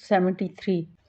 73।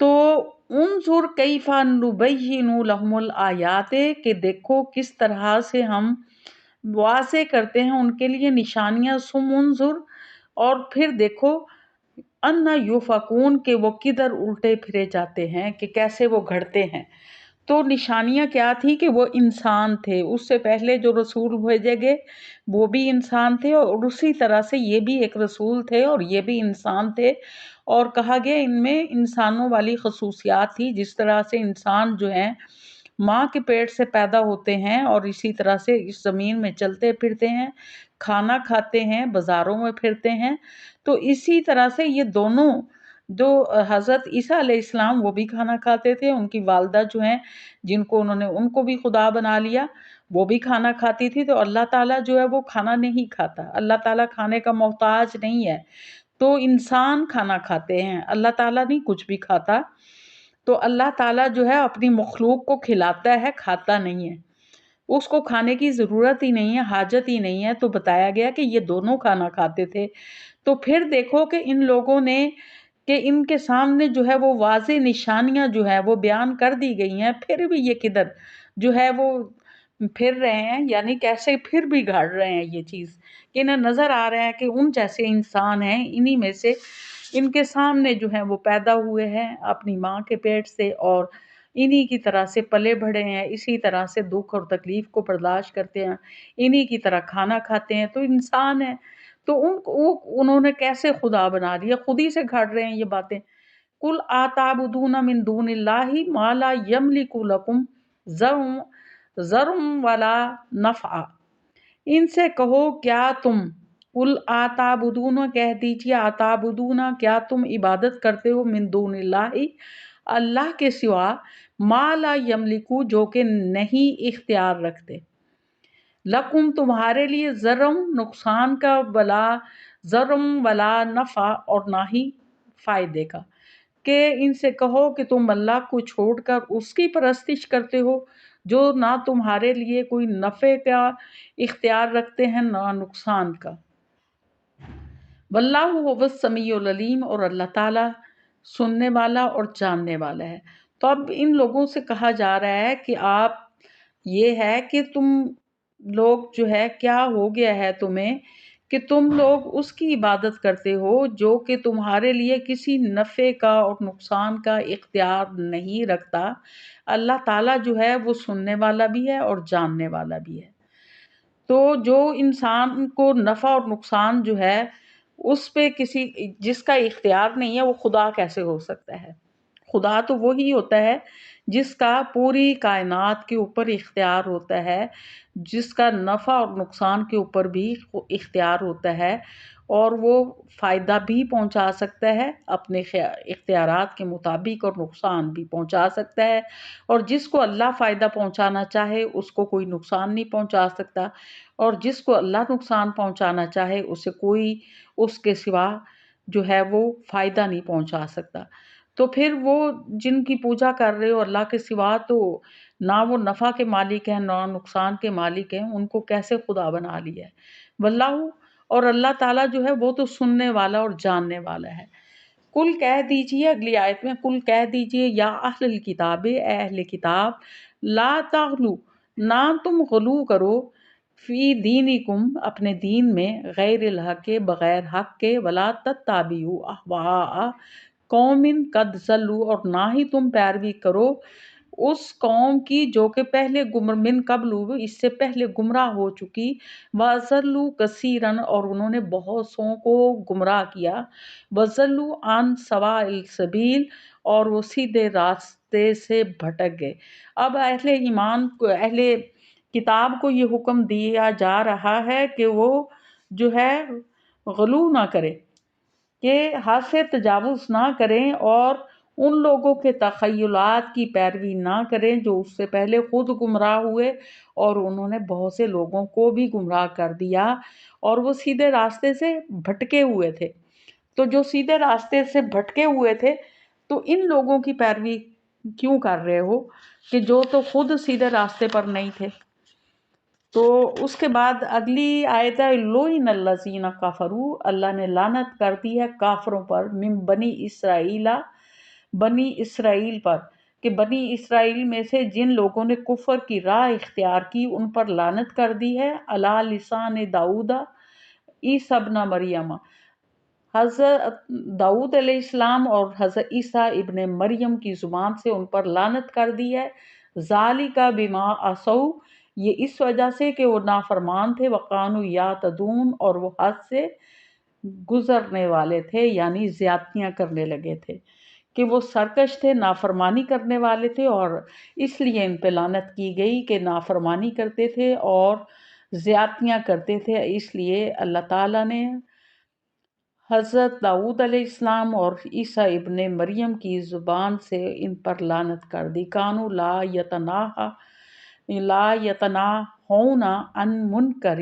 تو انظر کیفا نبین لہم الآیات، کہ دیکھو کس طرح سے ہم واضح کرتے ہیں ان کے لیے نشانیاں، ثم انظر، اور پھر دیکھو، انا یوفکون، کہ وہ کدھر الٹے پھرے جاتے ہیں، کہ کیسے وہ گھڑتے ہیں۔ تو نشانیاں کیا تھی کہ وہ انسان تھے، اس سے پہلے جو رسول بھیجے گئے وہ بھی انسان تھے، اور اسی طرح سے یہ بھی ایک رسول تھے اور یہ بھی انسان تھے، اور کہا گیا ان میں انسانوں والی خصوصیات تھی، جس طرح سے انسان جو ہیں ماں کے پیٹ سے پیدا ہوتے ہیں اور اسی طرح سے اس زمین میں چلتے پھرتے ہیں، کھانا کھاتے ہیں، بازاروں میں پھرتے ہیں، تو اسی طرح سے یہ دونوں جو حضرت عیسیٰ علیہ السلام وہ بھی کھانا کھاتے تھے، ان کی والدہ جو ہیں جن کو انہوں نے ان کو بھی خدا بنا لیا وہ بھی کھانا کھاتی تھی، تو اللہ تعالیٰ جو ہے وہ کھانا نہیں کھاتا، اللہ تعالیٰ کھانے کا محتاج نہیں ہے، تو انسان کھانا کھاتے ہیں، اللہ تعالیٰ نہیں کچھ بھی کھاتا، تو اللہ تعالیٰ جو ہے اپنی مخلوق کو کھلاتا ہے، کھاتا نہیں ہے، اس کو کھانے کی ضرورت ہی نہیں ہے، حاجت ہی نہیں ہے، تو بتایا گیا کہ یہ دونوں کھانا کھاتے تھے۔ تو پھر دیکھو کہ ان لوگوں نے، کہ ان کے سامنے جو ہے وہ واضح نشانیاں جو ہے وہ بیان کر دی گئی ہیں، پھر بھی یہ کدھر جو ہے وہ پھر رہے ہیں، یعنی کیسے پھر بھی گھڑ رہے ہیں یہ چیز، کہ انہیں نظر آ رہا ہے کہ ان جیسے انسان ہیں، انہی میں سے ان کے سامنے جو ہیں وہ پیدا ہوئے ہیں اپنی ماں کے پیٹ سے، اور انہی کی طرح سے پلے بڑھے ہیں، اسی طرح سے دکھ اور تکلیف کو برداشت کرتے ہیں، انہی کی طرح کھانا کھاتے ہیں، تو انسان ہیں، تو انہوں نے کیسے خدا بنا لیا، خود ہی سے گھڑ رہے ہیں یہ باتیں۔ قل آتعبدون من دون اللہ ما لا یملک لکم ضرع ولا نفع، ان سے کہو کیا تم، قل آتعبدون، کہہ دیجیے آتعبدون، کیا تم عبادت کرتے ہو، من دون اللہ، اللہ کے سوا، ما لا یملکو، جو کہ نہیں اختیار رکھتے، لکم تمہارے لیے، ضرم نقصان کا، ولا ضرم ولا نفع، اور نہ ہی فائدے کا، کہ ان سے کہو کہ تم اللہ کو چھوڑ کر اس کی پرستش کرتے ہو جو نہ تمہارے لیے کوئی نفع کا اختیار رکھتے ہیں نہ نقصان کا، واللہ هو السمیع العلیم، اور اللہ تعالیٰ سننے والا اور جاننے والا ہے۔ تو اب ان لوگوں سے کہا جا رہا ہے کہ آپ، یہ ہے کہ تم لوگ جو ہے کیا ہو گیا ہے تمہیں، کہ تم لوگ اس کی عبادت کرتے ہو جو کہ تمہارے لیے کسی نفع کا اور نقصان کا اختیار نہیں رکھتا، اللہ تعالیٰ جو ہے وہ سننے والا بھی ہے اور جاننے والا بھی ہے۔ تو جو انسان کو نفع اور نقصان جو ہے اس پہ کسی جس کا اختیار نہیں ہے، وہ خدا کیسے ہو سکتا ہے؟ خدا تو وہی ہوتا ہے جس کا پوری کائنات کے اوپر اختیار ہوتا ہے، جس کا نفع اور نقصان کے اوپر بھی اختیار ہوتا ہے، اور وہ فائدہ بھی پہنچا سکتا ہے اپنے اختیارات کے مطابق، اور نقصان بھی پہنچا سکتا ہے، اور جس کو اللہ فائدہ پہنچانا چاہے اس کو کوئی نقصان نہیں پہنچا سکتا، اور جس کو اللہ نقصان پہنچانا چاہے اسے کوئی اس کے سوا جو ہے وہ فائدہ نہیں پہنچا سکتا۔ تو پھر وہ جن کی پوجا کر رہے ہو اللہ کے سوا، تو نہ وہ نفع کے مالک ہیں نہ نقصان کے مالک ہیں، ان کو کیسے خدا بنا لیا ہے؟ واللہ، اور اللہ تعالیٰ جو ہے وہ تو سننے والا اور جاننے والا ہے۔ کل کہہ دیجئے، اگلی آیت میں، کل کہہ دیجئے، یا اہل الکتاب، اے اہل کتاب، لا تغلو، نہ تم غلو کرو، فی دینکم، اپنے دین میں، غیر الحق کے، بغیر حق کے، ولا تتبعوا اہواء قوم قد ضلوا، اور نہ ہی تم پیروی کرو اس قوم کی جو کہ پہلے من قبل، اس سے پہلے گمراہ ہو چکی، وَضَلُّوا كَثِيرًا، اور انہوں نے بہت سوں کو گمراہ کیا، وَضَلُّوا عَنْ سَوَاءِ السَّبِيلِ، اور وہ سیدھے راستے سے بھٹک گئے۔ اب اہل ایمان کو، اہل کتاب کو یہ حکم دیا جا رہا ہے کہ وہ جو ہے غلو نہ کرے، کہ حد سے تجاوز نہ کریں، اور ان لوگوں کے تخیلات کی پیروی نہ کریں جو اس سے پہلے خود گمراہ ہوئے، اور انہوں نے بہت سے لوگوں کو بھی گمراہ کر دیا، اور وہ سیدھے راستے سے بھٹکے ہوئے تھے۔ تو جو سیدھے راستے سے بھٹکے ہوئے تھے، تو ان لوگوں کی پیروی کیوں کر رہے ہو کہ جو تو خود سیدھے راستے پر نہیں تھے؟ تو اس کے بعد اگلی آیت ہے، لوئن الذین کفروا، اللہ نے لعنت کر دی ہے کافروں پر، من بنی اسرائیل، بنی اسرائیل پر کہ بنی اسرائیل میں سے جن لوگوں نے کفر کی راہ اختیار کی ان پر لعنت کر دی ہے، علی لسان داؤد عیسی ابن مریم، حضرت داؤد علیہ السلام اور حضرت عیسیٰ ابن مریم کی زبان سے ان پر لعنت کر دی ہے۔ ذالک بما عصوا، یہ اس وجہ سے کہ وہ نافرمان تھے، وقانوا یعتدون، اور وہ حد سے گزرنے والے تھے، یعنی زیادتیاں کرنے لگے تھے، کہ وہ سرکش تھے، نافرمانی کرنے والے تھے، اور اس لیے ان پہ لعنت کی گئی کہ نافرمانی کرتے تھے اور زیادتیاں کرتے تھے۔ اس لیے اللہ تعالیٰ نے حضرت داؤد علیہ السلام اور عیسیٰ ابن مریم کی زبان سے ان پر لعنت کر دی۔ کانوا لا یتناہون عن منکر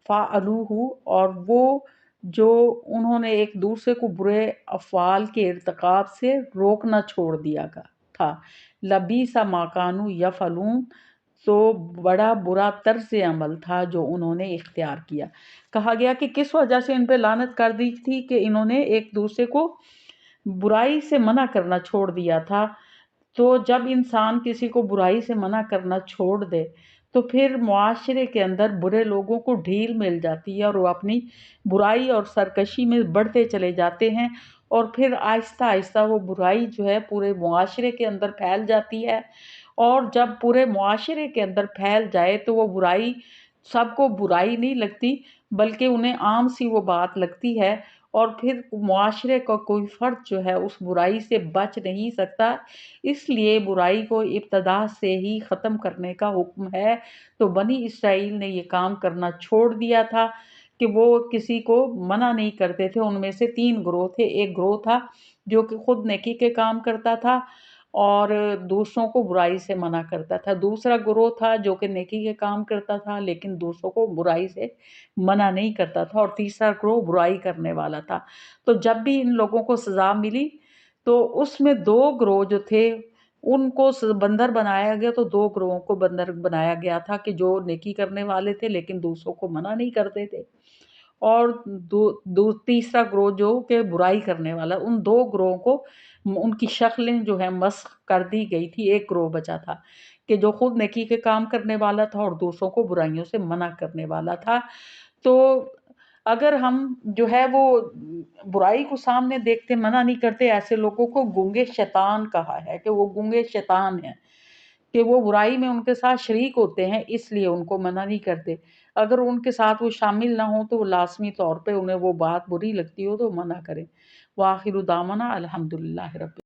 فعلوہ، اور وہ جو انہوں نے ایک دوسرے کو برے افعال کے ارتکاب سے روکنا چھوڑ دیا تھا۔ لبیس ما کانوا یفعلون، تو بڑا برا طرز عمل تھا جو انہوں نے اختیار کیا۔ کہا گیا کہ کس وجہ سے ان پہ لعنت کر دی تھی، کہ انہوں نے ایک دوسرے کو برائی سے منع کرنا چھوڑ دیا تھا۔ تو جب انسان کسی کو برائی سے منع کرنا چھوڑ دے تو پھر معاشرے کے اندر برے لوگوں کو ڈھیل مل جاتی ہے اور وہ اپنی برائی اور سرکشی میں بڑھتے چلے جاتے ہیں، اور پھر آہستہ آہستہ وہ برائی جو ہے پورے معاشرے کے اندر پھیل جاتی ہے، اور جب پورے معاشرے کے اندر پھیل جائے تو وہ برائی سب کو برائی نہیں لگتی، بلکہ انہیں عام سی وہ بات لگتی ہے، اور پھر معاشرے کا کوئی فرد جو ہے اس برائی سے بچ نہیں سکتا۔ اس لیے برائی کو ابتدا سے ہی ختم کرنے کا حکم ہے۔ تو بنی اسرائیل نے یہ کام کرنا چھوڑ دیا تھا کہ وہ کسی کو منع نہیں کرتے تھے۔ ان میں سے 3 گروہ تھے۔ ایک گروہ تھا جو کہ خود نیکی کے کام کرتا تھا اور دوسروں کو برائی سے منع کرتا تھا۔ دوسرا گروہ تھا جو کہ نیکی کے کام کرتا تھا لیکن دوسروں کو برائی سے منع نہیں کرتا تھا، اور تیسرا گروہ برائی کرنے والا تھا۔ تو جب بھی ان لوگوں کو سزا ملی تو اس میں 2 گروہ جو تھے ان کو بندر بنایا گیا، تو 2 گروہوں کو بندر بنایا گیا تھا کہ جو نیکی کرنے والے تھے لیکن دوسروں کو منع نہیں کرتے تھے، اور تیسرا گروہ جو کہ برائی کرنے والا۔ ان 2 گروہوں کو ان کی شکلیں جو ہے مسخ کر دی گئی تھی۔ ایک گروہ بچا تھا کہ جو خود نیکی کے کام کرنے والا تھا اور دوسروں کو برائیوں سے منع کرنے والا تھا۔ تو اگر ہم جو ہے وہ برائی کو سامنے دیکھتے منع نہیں کرتے، ایسے لوگوں کو گونگے شیطان کہا ہے کہ وہ گونگے شیطان ہیں، کہ وہ برائی میں ان کے ساتھ شریک ہوتے ہیں، اس لیے ان کو منع نہیں کرتے۔ اگر ان کے ساتھ وہ شامل نہ ہوں تو وہ لازمی طور پہ انہیں وہ بات بری لگتی ہو تو منع کریں۔ وآخر دعوانا الحمدللہ رب